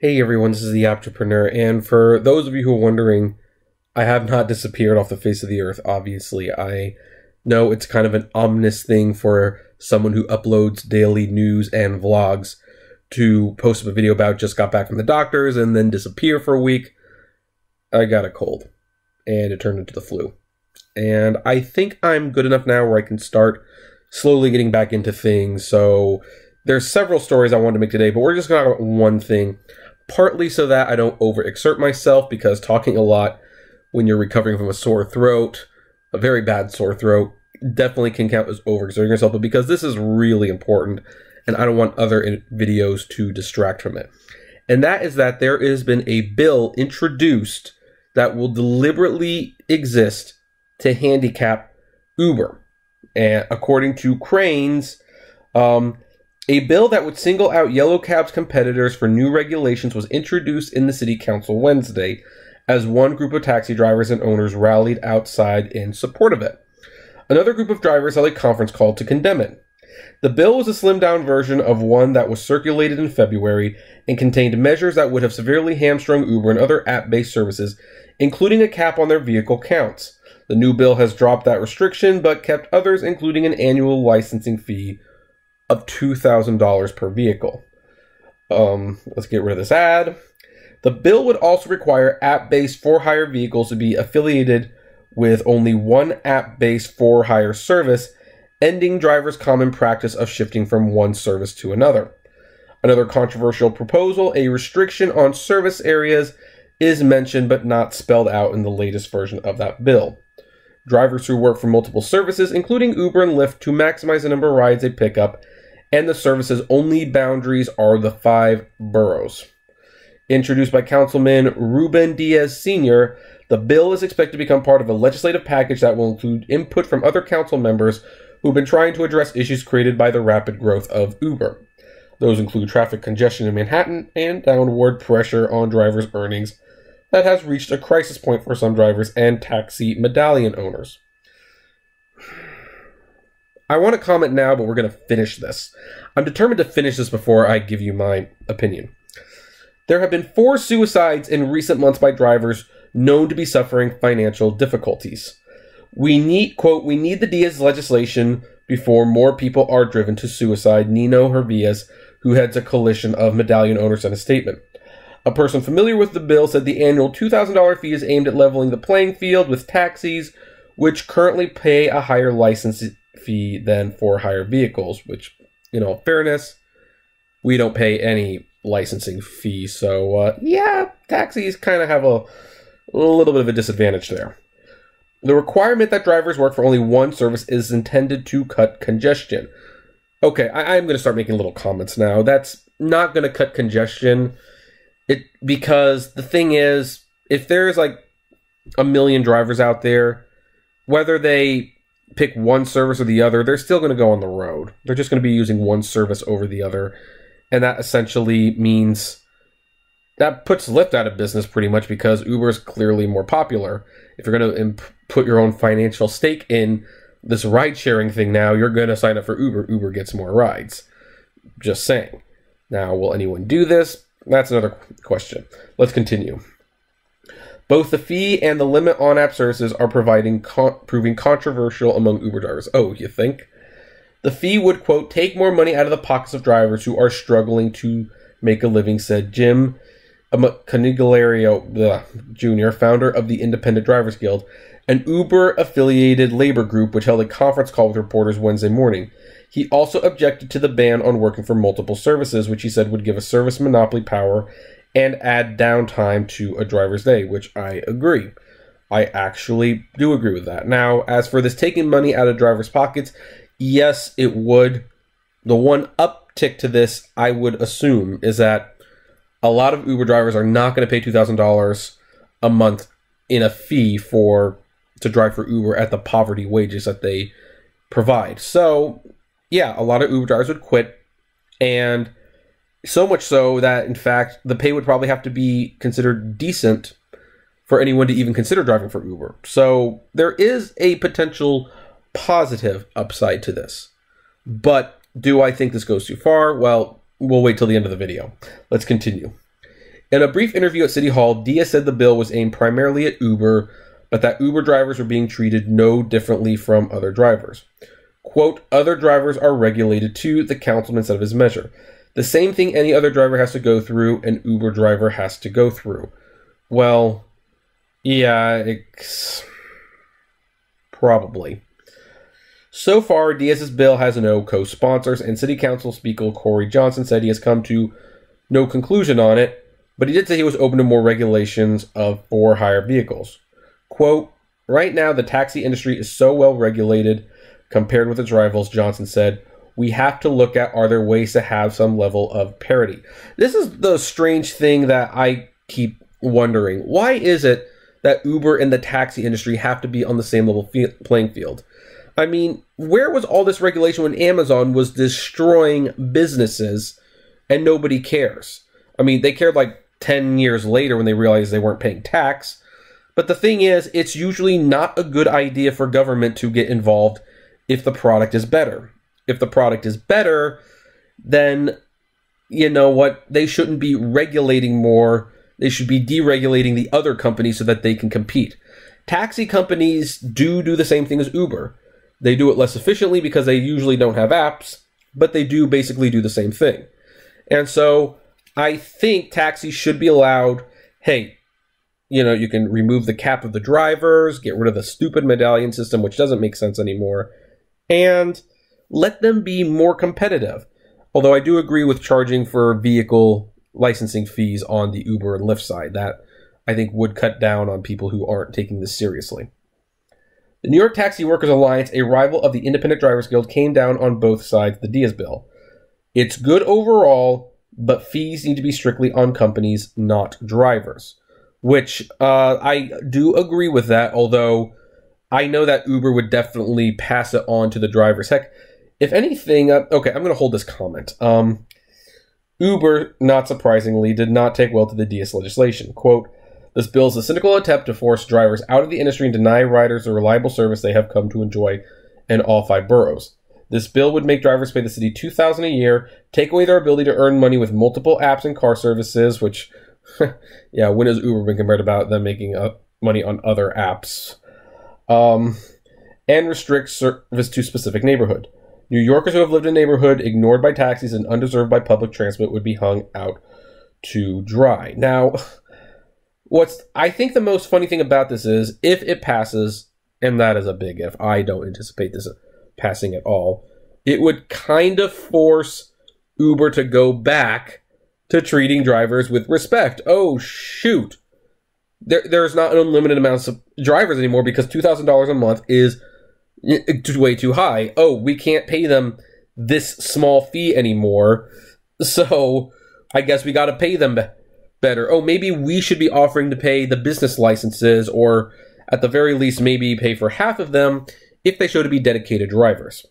Hey everyone, this is the Entrepreneur, and for those of you who are wondering, I have not disappeared off the face of the earth, obviously. I know it's kind of an ominous thing for someone who uploads daily news and vlogs to post up a video about just got back from the doctors and then disappear for a week. I got a cold, and it turned into the flu. And I think I'm good enough now where I can start slowly getting back into things, so there's several stories I wanted to make today, but we're just going to talk about one thing. Partly so that I don't overexert myself, because talking a lot when you're recovering from a sore throat, a very bad sore throat, definitely can count as overexerting yourself, but because this is really important and I don't want other videos to distract from it. And that is that there has been a bill introduced that will deliberately exist to handicap Uber. And according to Cranes, a bill that would single out Yellow Cab's competitors for new regulations was introduced in the City Council Wednesday, as one group of taxi drivers and owners rallied outside in support of it. Another group of drivers held a conference call to condemn it. The bill was a slimmed-down version of one that was circulated in February and contained measures that would have severely hamstrung Uber and other app-based services, including a cap on their vehicle counts. The new bill has dropped that restriction, but kept others, including an annual licensing fee of $2,000 per vehicle. Let's get rid of this ad. The bill would also require app-based for-hire vehicles to be affiliated with only one app-based for-hire service, ending drivers' common practice of shifting from one service to another. Another controversial proposal, a restriction on service areas, is mentioned but not spelled out in the latest version of that bill. Drivers who work for multiple services, including Uber and Lyft, to maximize the number of rides they pick up, and the service's only boundaries are the 5 boroughs. Introduced by Councilman Ruben Diaz Sr., the bill is expected to become part of a legislative package that will include input from other council members who've been trying to address issues created by the rapid growth of Uber. Those include traffic congestion in Manhattan and downward pressure on drivers' earnings that has reached a crisis point for some drivers and taxi medallion owners. I want to comment now, but we're going to finish this. I'm determined to finish this before I give you my opinion. There have been 4 suicides in recent months by drivers known to be suffering financial difficulties. We need, quote, "We need the Diaz legislation before more people are driven to suicide," Nino Hervias, who heads a coalition of medallion owners, in a statement. A person familiar with the bill said the annual $2,000 fee is aimed at leveling the playing field with taxis, which currently pay a higher license fee than for hire vehicles, which, fairness, we don't pay any licensing fee, so yeah, taxis kind of have a little bit of a disadvantage there. The requirement that drivers work for only one service is intended to cut congestion. Okay, I'm going to start making little comments now. That's not going to cut congestion, because the thing is, if there's like a million drivers out there, whether they pick one service or the other, they're still going to go on the road. They're just going to be using one service over the other. And that essentially means that puts Lyft out of business pretty much, because Uber is clearly more popular. If you're going to put your own financial stake in this ride-sharing thing now, you're going to sign up for Uber. Uber gets more rides. Just saying. Now, will anyone do this? That's another question. Let's continue. Both the fee and the limit on app services are proving controversial among Uber drivers. Oh, you think? The fee would, quote, "take more money out of the pockets of drivers who are struggling to make a living," said Jim Canigliario Jr., founder of the Independent Drivers Guild, an Uber-affiliated labor group which held a conference call with reporters Wednesday morning. He also objected to the ban on working for multiple services, which he said would give a service monopoly power and add downtime to a driver's day, which I agree. I actually do agree with that. Now, as for this taking money out of drivers' pockets, yes, it would. The one uptick to this, I would assume, is that a lot of Uber drivers are not going to pay $2,000 a month in a fee to drive for Uber at the poverty wages that they provide. So, yeah, a lot of Uber drivers would quit, and so much so that, in fact, the pay would probably have to be considered decent for anyone to even consider driving for Uber. So there is a potential positive upside to this. But do I think this goes too far? Well, we'll wait till the end of the video. Let's continue. In a brief interview at City Hall, Diaz said the bill was aimed primarily at Uber, but that Uber drivers were being treated no differently from other drivers. Quote, other drivers are regulated too, the councilman said of his measure. The same thing any other driver has to go through, an Uber driver has to go through. Well, yeah, probably. So far, Diaz's bill has no co-sponsors, and City Council Speaker Corey Johnson said he has come to no conclusion on it, but he did say he was open to more regulations of for-hire vehicles. Quote, right now the taxi industry is so well regulated compared with its rivals, Johnson said. We have to look at, are there ways to have some level of parity? This is the strange thing that I keep wondering. Why is it that Uber and the taxi industry have to be on the same level playing field? I mean, where was all this regulation when Amazon was destroying businesses and nobody cares? I mean, they cared like 10 years later when they realized they weren't paying tax. But the thing is, it's usually not a good idea for government to get involved if the product is better. If the product is better, then, you know what, they shouldn't be regulating more. They should be deregulating the other companies so that they can compete. Taxi companies do the same thing as Uber. They do it less efficiently because they usually don't have apps, but they do basically do the same thing. And so I think taxis should be allowed, hey, you know, you can remove the cap of the drivers, get rid of the stupid medallion system, which doesn't make sense anymore, and let them be more competitive. Although I do agree with charging for vehicle licensing fees on the Uber and Lyft side. That, I think, would cut down on people who aren't taking this seriously. The New York Taxi Workers Alliance, a rival of the Independent Drivers Guild, came down on both sides of the Diaz bill. It's good overall, but fees need to be strictly on companies, not drivers. Which, I do agree with that, although I know that Uber would definitely pass it on to the drivers. Heck, if anything, okay, I'm going to hold this comment. Uber, not surprisingly, did not take well to the Diaz legislation. Quote, this bill is a cynical attempt to force drivers out of the industry and deny riders the reliable service they have come to enjoy in all 5 boroughs. This bill would make drivers pay the city $2,000 a year, take away their ability to earn money with multiple apps and car services, which... yeah, when has Uber been compared about them making money on other apps? And restrict service to specific neighborhood. New Yorkers who have lived in a neighborhood ignored by taxis and undeserved by public transport would be hung out to dry. Now, I think the most funny thing about this is, if it passes, and that is a big if, I don't anticipate this passing at all, it would kind of force Uber to go back to treating drivers with respect. Oh, shoot. There's not an unlimited amount of drivers anymore because $2,000 a month is way too high. Oh, we can't pay them this small fee anymore, so I guess we got to pay them better. Oh, maybe we should be offering to pay the business licenses, or at the very least maybe pay for half of them if they show to be dedicated drivers.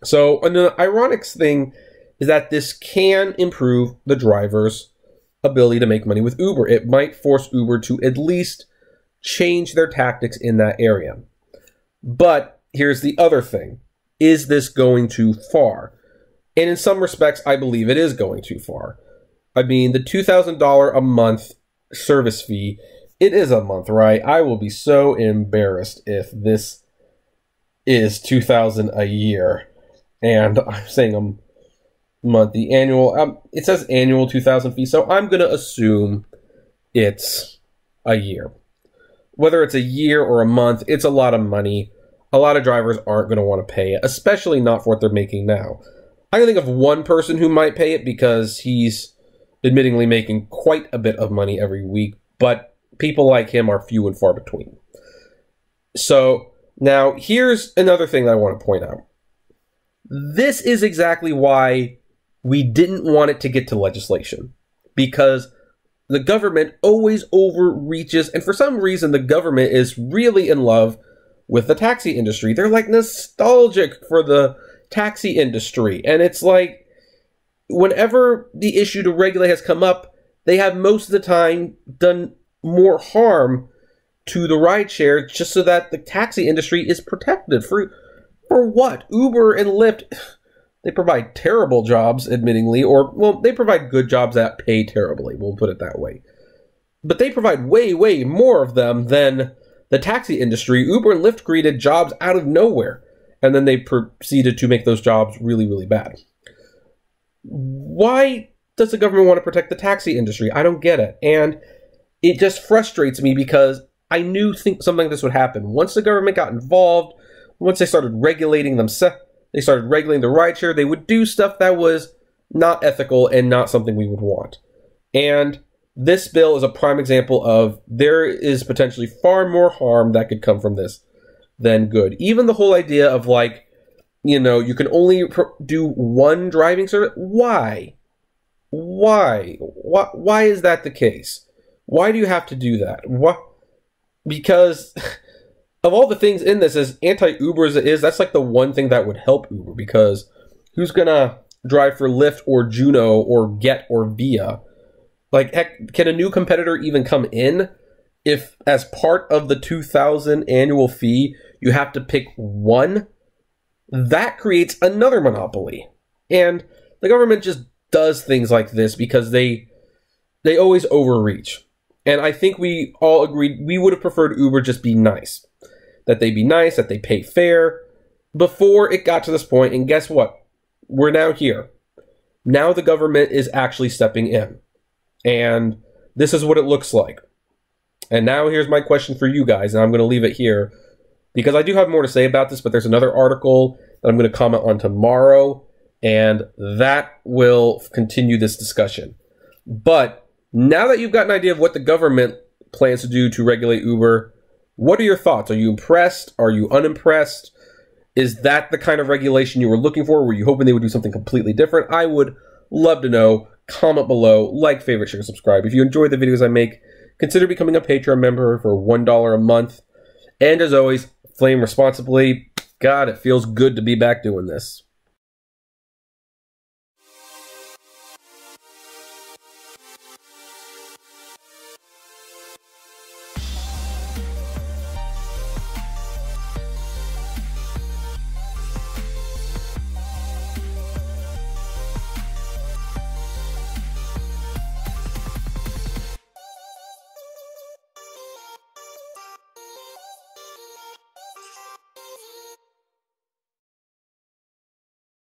So an ironic thing is that this can improve the driver's ability to make money with Uber. It might force Uber to at least change their tactics in that area. But here's the other thing. Is this going too far? And in some respects, I believe it is going too far. I mean, the $2,000 a month service fee, it is a month, right? I will be so embarrassed if this is $2,000 a year. And I'm saying month. The annual, it says annual $2,000 fee, so I'm going to assume it's a year. Whether it's a year or a month, it's a lot of money. A lot of drivers aren't going to want to pay it, especially not for what they're making now. I can think of one person who might pay it because he's admittingly making quite a bit of money every week, but people like him are few and far between. So, now, here's another thing that I want to point out. This is exactly why we didn't want it to get to legislation, because the government always overreaches, and for some reason the government is really in love with the taxi industry. They're like nostalgic for the taxi industry, and it's like whenever the issue to regulate has come up, they have most of the time done more harm to the rideshare just so that the taxi industry is protected. For what? Uber and Lyft, They provide terrible jobs, admittingly, or, well, they provide good jobs that pay terribly. We'll put it that way. But they provide way, way more of them than the taxi industry. Uber and Lyft created jobs out of nowhere, and then they proceeded to make those jobs really, really bad. Why does the government want to protect the taxi industry? I don't get it. And it just frustrates me because I knew something like this would happen. Once the government got involved, once they started regulating themselves, they started regulating the rideshare, they would do stuff that was not ethical and not something we would want. And this bill is a prime example of there is potentially far more harm that could come from this than good. Even the whole idea of, like, you know, you can only do one driving service. Why? Why is that the case? Why do you have to do that? What? Because of all the things in this, as anti-Uber as it is, that's like the one thing that would help Uber, because who's gonna drive for Lyft or Juno or Get or Via? Like, heck, can a new competitor even come in if, as part of the $2,000 annual fee, you have to pick one? That creates another monopoly. And the government just does things like this because they always overreach. And I think we all agreed we would have preferred Uber just be nice. That they be nice, that they pay fair, before it got to this point. And guess what? We're now here. Now the government is actually stepping in. And this is what it looks like. And now here's my question for you guys, and I'm going to leave it here, because I do have more to say about this, but there's another article that I'm going to comment on tomorrow, and that will continue this discussion. But now that you've got an idea of what the government plans to do to regulate Uber, what are your thoughts? Are you impressed? Are you unimpressed? Is that the kind of regulation you were looking for? Were you hoping they would do something completely different? I would love to know. Comment below, like, favorite, share, subscribe. If you enjoy the videos I make, consider becoming a Patreon member for $1 a month. And as always, flame responsibly. God, it feels good to be back doing this.